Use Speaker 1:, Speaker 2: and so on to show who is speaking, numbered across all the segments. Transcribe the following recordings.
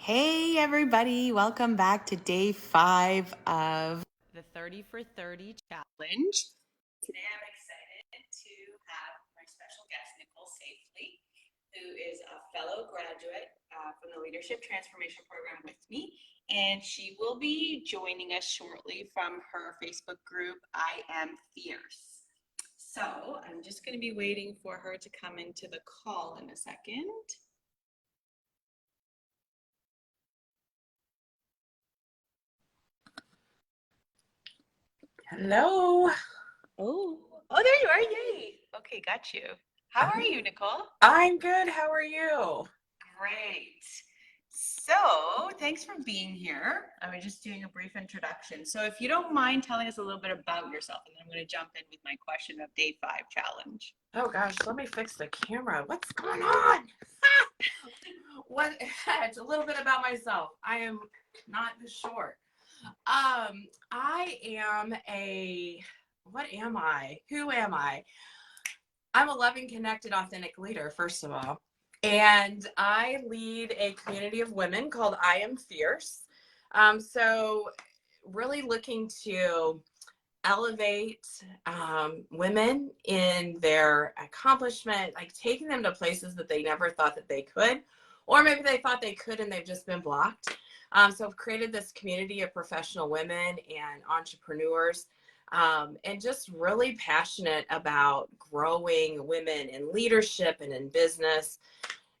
Speaker 1: Hey, everybody, welcome back to day 5 of the 30 for 30 challenge. Today I'm excited to have my special guest, Nicole Safely, who is a fellow graduate from the Leadership Transformation Program with me. And she will be joining us shortly from her Facebook group, I Am Fierce. So I'm just going to be waiting for her to come into the call in a second.
Speaker 2: Hello.
Speaker 1: Oh, there you are. Yay. Okay, got you. How are you, Nicole?
Speaker 2: I'm good. How are you?
Speaker 1: Great. So, thanks for being here. I was just doing a brief introduction. So, if you don't mind telling us a little bit about yourself, and then I'm going to jump in with my question of day 5 challenge.
Speaker 2: Oh gosh, let me fix the camera. What's going on? It's a little bit about myself. I am not short. I am what am I? Who am I? I'm a loving, connected, authentic leader, first of all. And I lead a community of women called I Am Fierce. So really looking to elevate women in their accomplishment, like taking them to places that they never thought that they could, or maybe they thought they could and they've just been blocked. So I've created this community of professional women and entrepreneurs, and just really passionate about growing women in leadership and in business.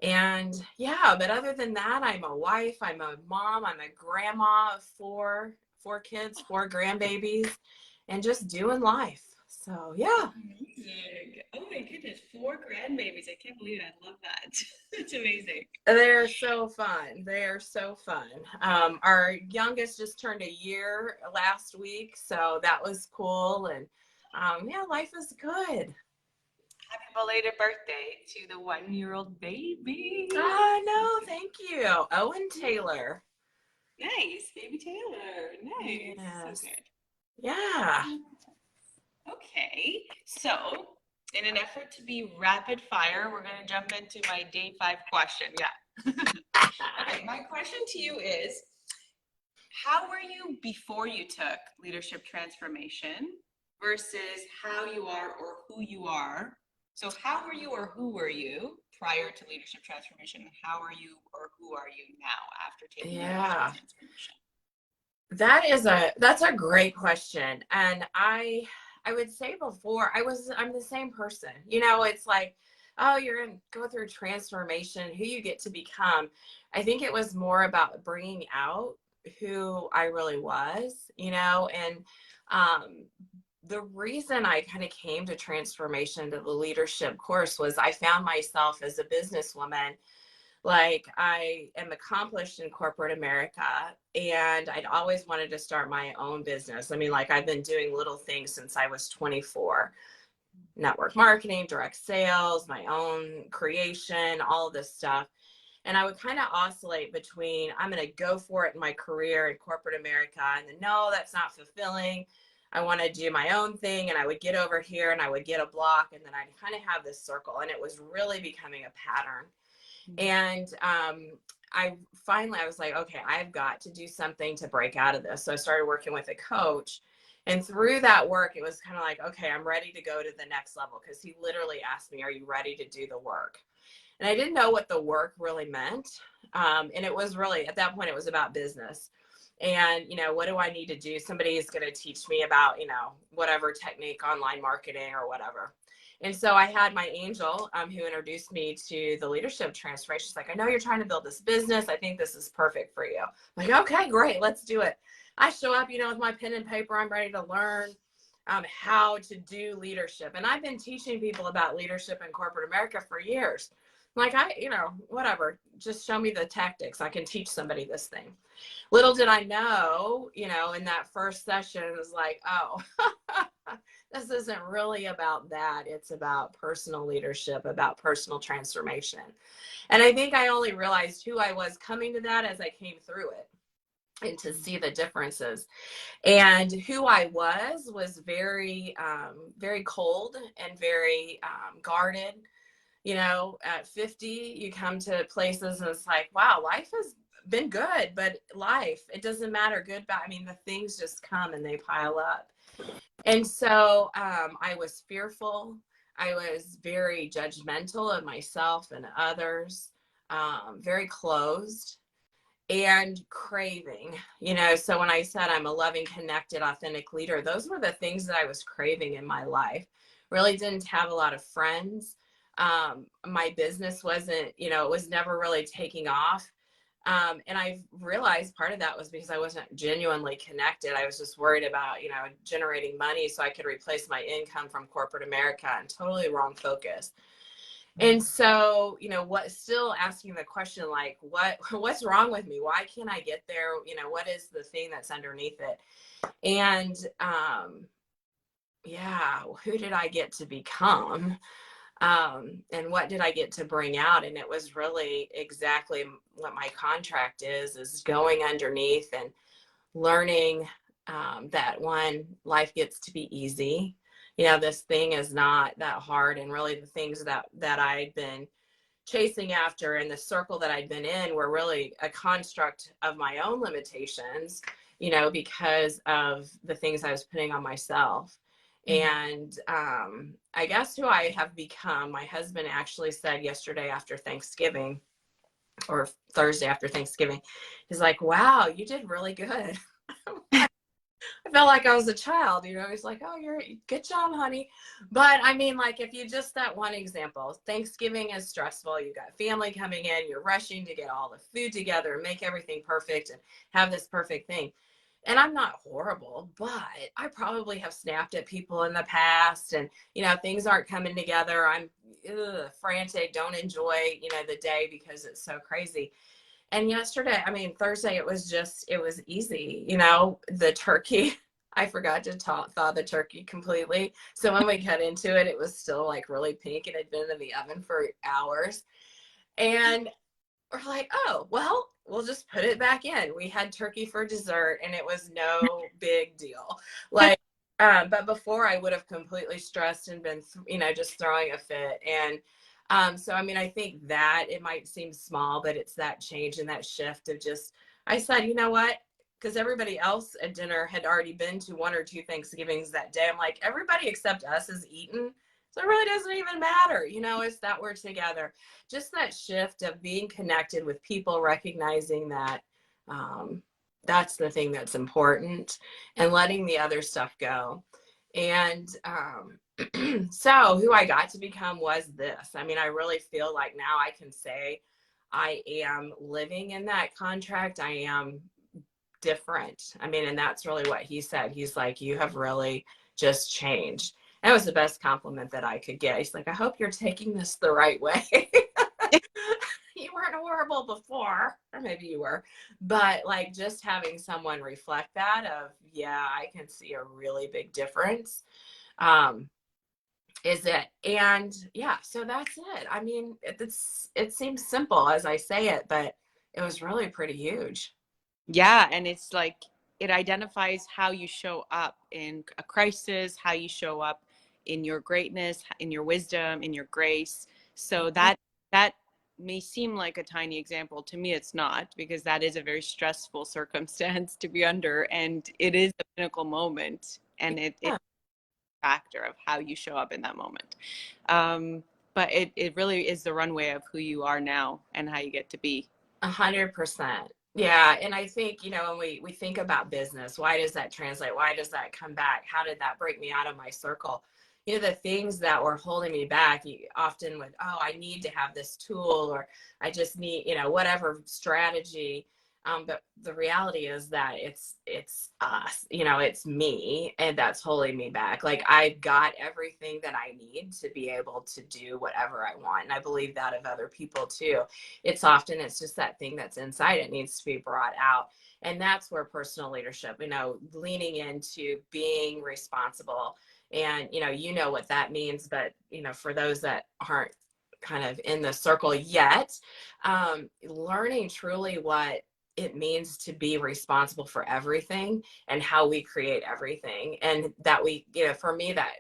Speaker 2: And yeah, but other than that, I'm a wife, I'm a mom, I'm a grandma of four kids, 4 grandbabies, and just doing life. So yeah.
Speaker 1: Amazing. Oh my goodness, 4 grandbabies. I can't believe it. I love that. It's amazing.
Speaker 2: They're so fun. They are so fun. Our youngest just turned a year last week, so that was cool. And yeah, life is good.
Speaker 1: Happy belated birthday to the 1-year-old baby.
Speaker 2: No, thank you. Owen Taylor.
Speaker 1: Nice, baby Taylor. Nice.
Speaker 2: Yes.
Speaker 1: So good.
Speaker 2: Yeah.
Speaker 1: Okay, so in an effort to be rapid fire, we're going to jump into my day 5 question. Yeah. Okay, my question to you is, how were you before you took leadership transformation versus how you are or who you are? So how were you or who were you prior to leadership transformation, and how are you or who are you now after taking
Speaker 2: Yeah.
Speaker 1: leadership transformation?
Speaker 2: That's a great question. And I would say before I'm the same person. It's like, oh, you're going to go through transformation, who you get to become. I think it was more about bringing out who I really was, and the reason I kind of came to transformation to the leadership course was I found myself as a businesswoman. Like, I am accomplished in corporate America, and I'd always wanted to start my own business. I mean, like, I've been doing little things since I was 24: network marketing, direct sales, my own creation, all of this stuff. And I would kind of oscillate between, I'm going to go for it in my career in corporate America, and then, no, that's not fulfilling. I want to do my own thing. And I would get over here and I would get a block, and then I'd kind of have this circle, and it was really becoming a pattern. And I was like, okay, I've got to do something to break out of this. So I started working with a coach. And through that work, it was kind of like, okay, I'm ready to go to the next level. Because he literally asked me, are you ready to do the work? And I didn't know what the work really meant. And it was really, at that point, it was about business. And, what do I need to do? Somebody is going to teach me about, whatever technique, online marketing or whatever. And so I had my angel, who introduced me to the leadership transformation. She's like, I know you're trying to build this business. I think this is perfect for you. I'm like, okay, great. Let's do it. I show up, with my pen and paper. I'm ready to learn how to do leadership. And I've been teaching people about leadership in corporate America for years. Like, whatever, just show me the tactics. I can teach somebody this thing. Little did I know, in that first session, it was like, oh, this isn't really about that. It's about personal leadership, about personal transformation. And I think I only realized who I was coming to that as I came through it, and to see the differences. And who I was very, very cold and very guarded. At 50, you come to places and it's like, wow, life is been good, but life, it doesn't matter, good, bad. I mean, the things just come and they pile up. And so I was fearful. I was very judgmental of myself and others, very closed and craving, So when I said I'm a loving, connected, authentic leader, those were the things that I was craving in my life. Really didn't have a lot of friends. My business wasn't, it was never really taking off. And I realized part of that was because I wasn't genuinely connected. I was just worried about, generating money so I could replace my income from corporate America, and totally wrong focus. And so, what, still asking the question, like, what's wrong with me? Why can't I get there? What is the thing that's underneath it? And yeah, who did I get to become? And what did I get to bring out? And it was really exactly what my contract is going underneath and learning that one, life gets to be easy. This thing is not that hard. And really the things that I'd been chasing after and the circle that I'd been in were really a construct of my own limitations, because of the things I was putting on myself. And I guess who I have become, my husband actually said yesterday after Thanksgiving, or Thursday after Thanksgiving, he's like, wow, you did really good. I felt like I was a child, He's like, oh, you're good job, honey. But I mean, like, if you just, that one example, Thanksgiving is stressful. You got family coming in, you're rushing to get all the food together and make everything perfect and have this perfect thing. And I'm not horrible, but I probably have snapped at people in the past, and, things aren't coming together. I'm frantic, don't enjoy, the day because it's so crazy. And yesterday, I mean, Thursday, it was easy. The turkey, I forgot to thaw the turkey completely. So when we cut into it, it was still like really pink and had been in the oven for hours. And we're like, oh, well, we'll just put it back in. We had turkey for dessert and it was no big deal. Like, but before I would have completely stressed and been, just throwing a fit. And so, I mean, I think that it might seem small, but it's that change and that shift of just, I said, you know what? Because everybody else at dinner had already been to one or two Thanksgivings that day. I'm like, everybody except us has eaten. So it really doesn't even matter. It's that we're together. Just that shift of being connected with people, recognizing that that's the thing that's important, and letting the other stuff go. And so who I got to become was this. I mean, I really feel like now I can say I am living in that contract. I am different. I mean, and that's really what he said. He's like, you have really just changed. That was the best compliment that I could get. He's like, I hope you're taking this the right way. You weren't horrible before, or maybe you were, but like just having someone reflect that of, yeah, I can see a really big difference. Is it? And yeah, so that's it. I mean, it seems simple as I say it, but it was really pretty huge.
Speaker 1: Yeah, and it's like it identifies how you show up in a crisis, how you show up in your greatness, in your wisdom, in your grace. So that may seem like a tiny example. To me, it's not, because that is a very stressful circumstance to be under, and it is a pinnacle moment, and it's
Speaker 2: Yeah,
Speaker 1: a factor of how you show up in that moment. Um, but it really is the runway of who you are now and how you get to be.
Speaker 2: 100%. Yeah. And I think, when we think about business, why does that translate? Why does that come back? How did that break me out of my circle? The things that were holding me back, you often would, oh, I need to have this tool, or I just need, whatever strategy. But the reality is that it's us, it's me, and that's holding me back. Like, I've got everything that I need to be able to do whatever I want. And I believe that of other people too. It's just that thing that's inside. It needs to be brought out. And that's where personal leadership, leaning into being responsible. And, what that means, but, for those that aren't kind of in the circle yet, learning truly what it means to be responsible for everything and how we create everything. And that for me, that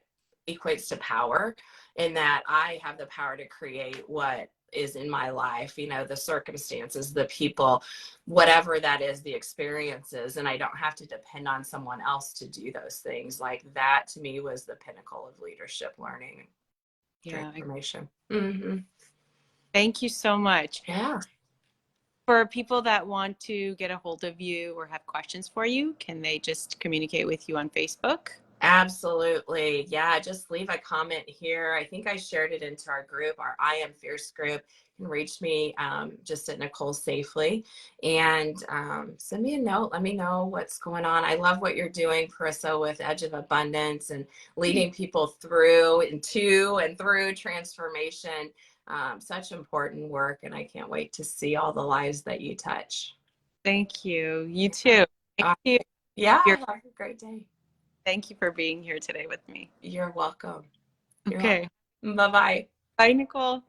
Speaker 2: equates to power, in that I have the power to create what is in my life, you know, the circumstances, the people, whatever that is, the experiences, and I don't have to depend on someone else to do those things. Like that to me was the pinnacle of leadership learning,
Speaker 1: Yeah.
Speaker 2: transformation. Mm-hmm.
Speaker 1: Thank you so much.
Speaker 2: Yeah.
Speaker 1: For people that want to get a hold of you or have questions for you, can they just communicate with you on Facebook?
Speaker 2: Absolutely. Yeah, just leave a comment here. I think I shared it into our group, our I Am Fierce group. You can reach me just at Nicole Safely, and send me a note. Let me know what's going on. I love what you're doing, Carissa, with Edge of Abundance and leading people through and to and through transformation. Such important work, and I can't wait to see all the lives that you touch.
Speaker 1: Thank you. You too. Thank
Speaker 2: Uh,
Speaker 1: you.
Speaker 2: yeah,
Speaker 1: You're,
Speaker 2: have a great day.
Speaker 1: thank you for being here today with me.
Speaker 2: You're welcome. You're
Speaker 1: Okay.
Speaker 2: welcome. Bye-bye.
Speaker 1: Bye, Nicole.